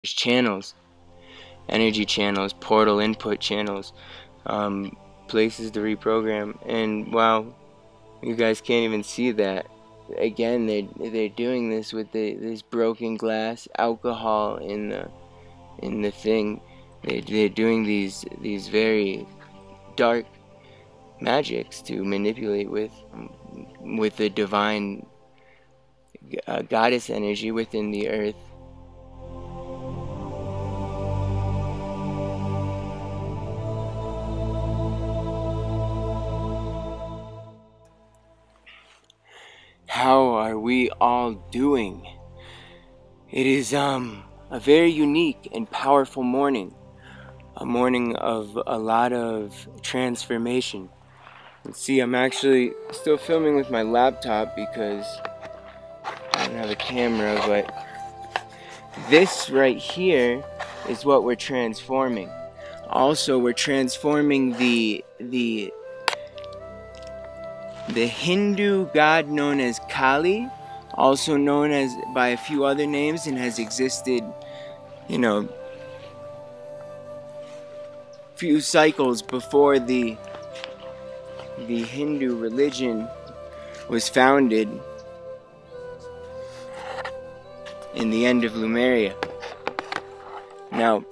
channels, energy channels, portal input channels, places to reprogram. And wow, you guys can't even see that. Again, they're doing this with this broken glass, alcohol in the thing. They're doing these very dark magics to manipulate with the divine goddess energy within the earth. How are we all doing? It is a very unique and powerful morning. A morning of a lot of transformation. Let's see, I'm actually still filming with my laptop because I don't have a camera, but this right here is what we're transforming. Also, we're transforming the Hindu god known as Kali, also known as by a few other names, and has existed, few cycles before the Hindu religion was founded in the end of Lemuria. Now,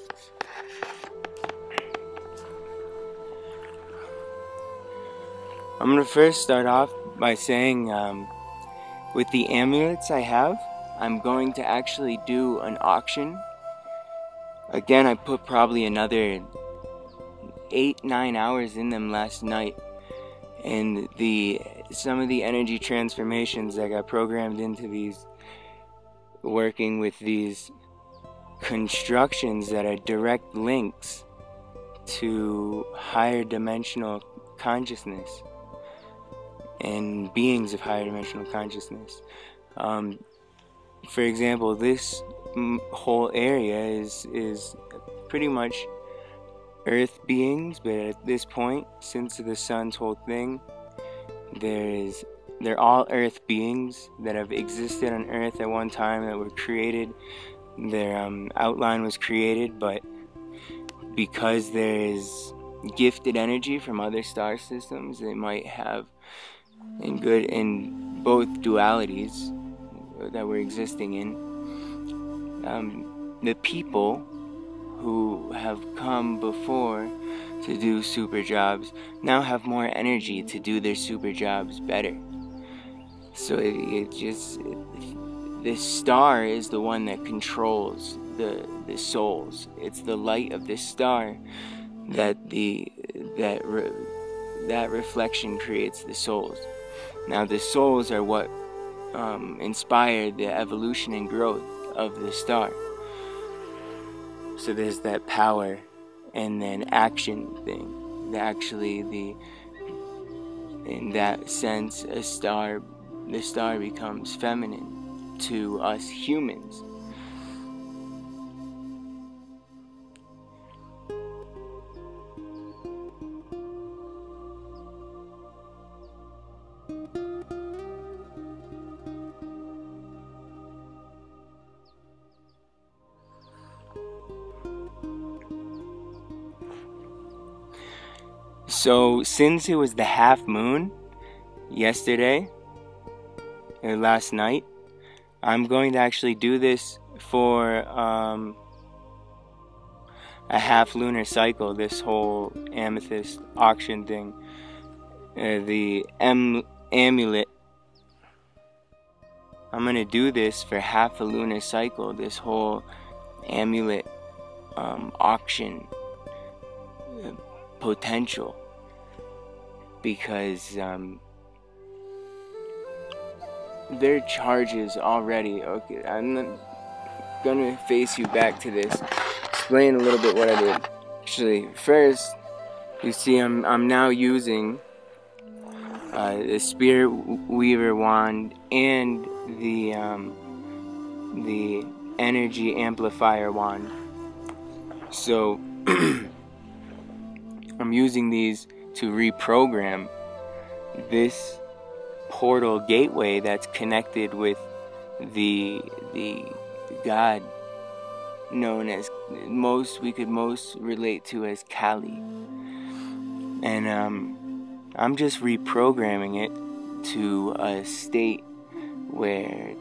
I'm going to first start off by saying, with the amulets I have, I'm going to actually do an auction. Again, I put probably another 8-9 hours in them last night, and some of the energy transformations that got programmed into these, working with these constructions that are direct links to higher dimensional consciousness and beings of higher dimensional consciousness. For example, this whole area is pretty much earth beings, but at this point, since the sun's whole thing, they're all earth beings that have existed on earth at one time, that were created. Their outline was created, but because there is gifted energy from other star systems, they might have in both dualities that we're existing in. The people who have come before to do super jobs now have more energy to do their super jobs better. So this star is the one that controls the souls. It's the light of this star that that reflection creates the souls. Now the souls are what inspired the evolution and growth of the star. So there's that power and then action thing. In that sense, the star becomes feminine to us humans. So since it was the half moon yesterday or last night, I'm going to actually do this for a half lunar cycle, this whole amethyst auction thing. The amulet, I'm going to do this for half a lunar cycle, this whole amulet auction potential, because their charges already. Okay, I'm gonna face you back to this, explain a little bit what I did. Actually, first, you see I'm now using the Spirit Weaver wand and the Energy Amplifier wand. So I'm using these to reprogram this portal gateway that's connected with the God known as we could most relate to as Kali. And I'm just reprogramming it to a state where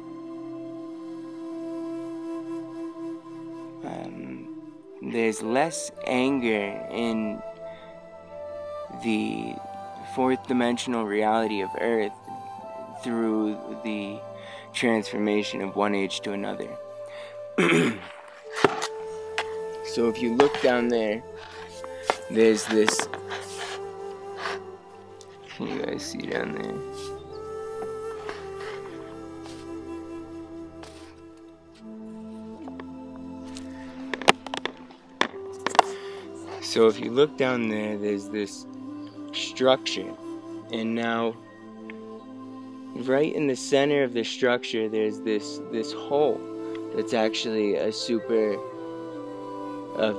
there's less anger in the fourth dimensional reality of Earth through the transformation of one age to another. So if you look down there, there's this, can you guys see down there? So if you look down there, there's this structure, and now right in the center of the structure there's this hole that's actually a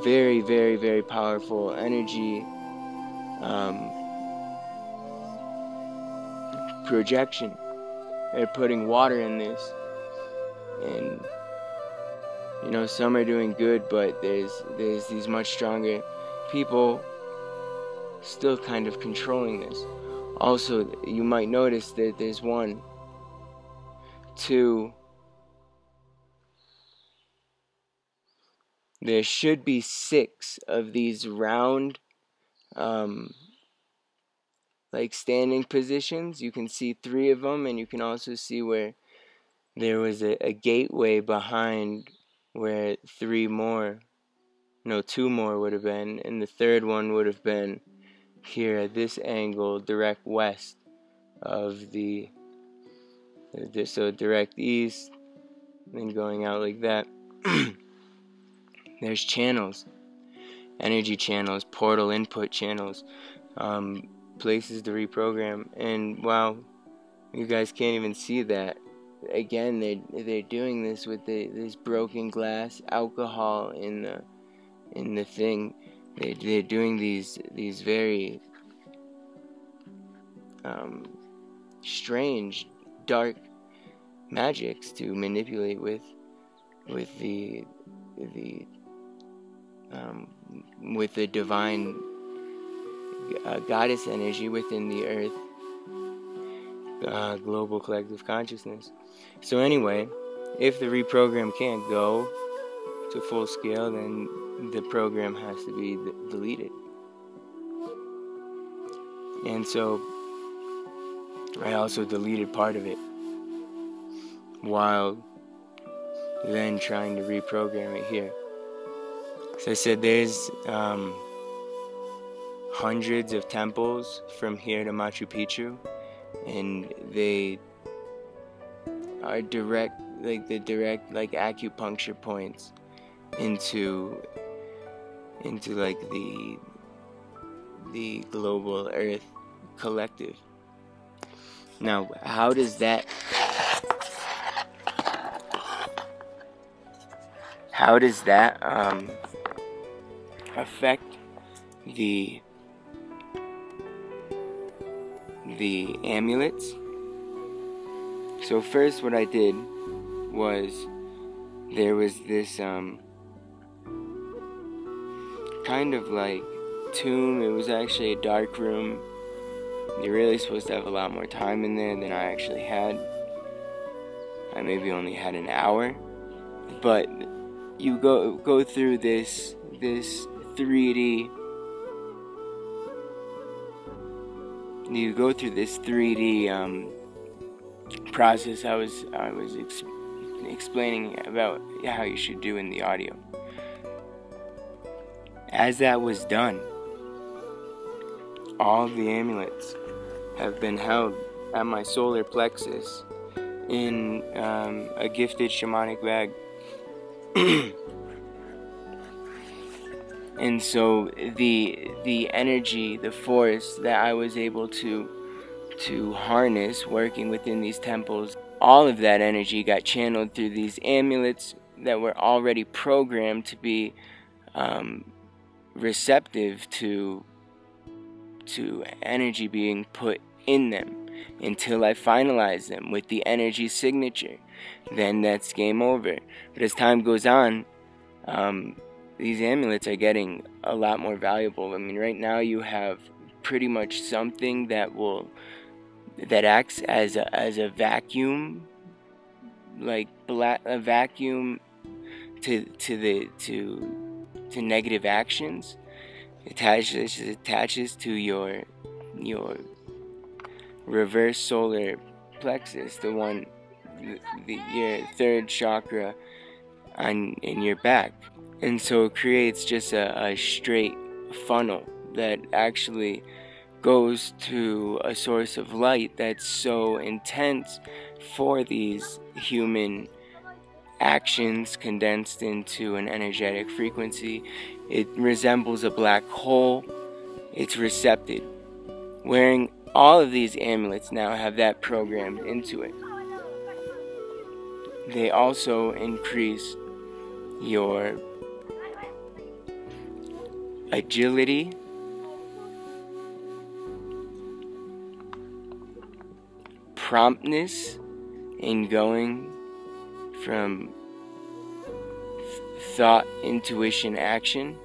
very, very, very powerful energy projection. They're putting water in this, and you know, some are doing good, but there's these much stronger people still kind of controlling this. Also, you might notice that there's 1, 2, there should be 6 of these round like standing positions. You can see 3 of them, and you can also see where there was a gateway behind where 2 more would have been, and the third one would have been here at this angle, direct west of so direct east, then going out like that. There's channels, energy channels, portal input channels, places to reprogram. And wow, you guys can't even see that. Again, they're doing this with this broken glass, alcohol in the thing. They're doing these very strange, dark magics to manipulate with the divine goddess energy within the earth, global collective consciousness. So anyway, if the reprogram can't go to full scale, then the program has to be deleted. And so I also deleted part of it while then trying to reprogram it here. So I said there's hundreds of temples from here to Machu Picchu, and they are direct acupuncture points into like the global earth collective. Now, how does that affect the amulets? So first what I did was, there was this kind of like tomb. It was actually a dark room. You're really supposed to have a lot more time in there than I actually had. I maybe only had an hour. But you go through this 3D. You go through this 3D process I was explaining about how you should do in the audio. As that was done, all the amulets have been held at my solar plexus in a gifted shamanic bag. And so the energy, the force that I was able to harness working within these temples, all of that energy got channeled through these amulets that were already programmed to be receptive to energy being put in them, until I finalize them with the energy signature. Then that's game over. But as time goes on, these amulets are getting a lot more valuable. I mean, right now you have pretty much something that acts as a vacuum, like a vacuum to negative actions. Attaches to your reverse solar plexus, your third chakra in your back, and so it creates just a straight funnel that actually goes to a source of light that's so intense for these human actions condensed into an energetic frequency. It resembles a black hole. It's receptive. Wearing all of these amulets now have that programmed into it. They also increase your agility, promptness in going from thought, intuition, action.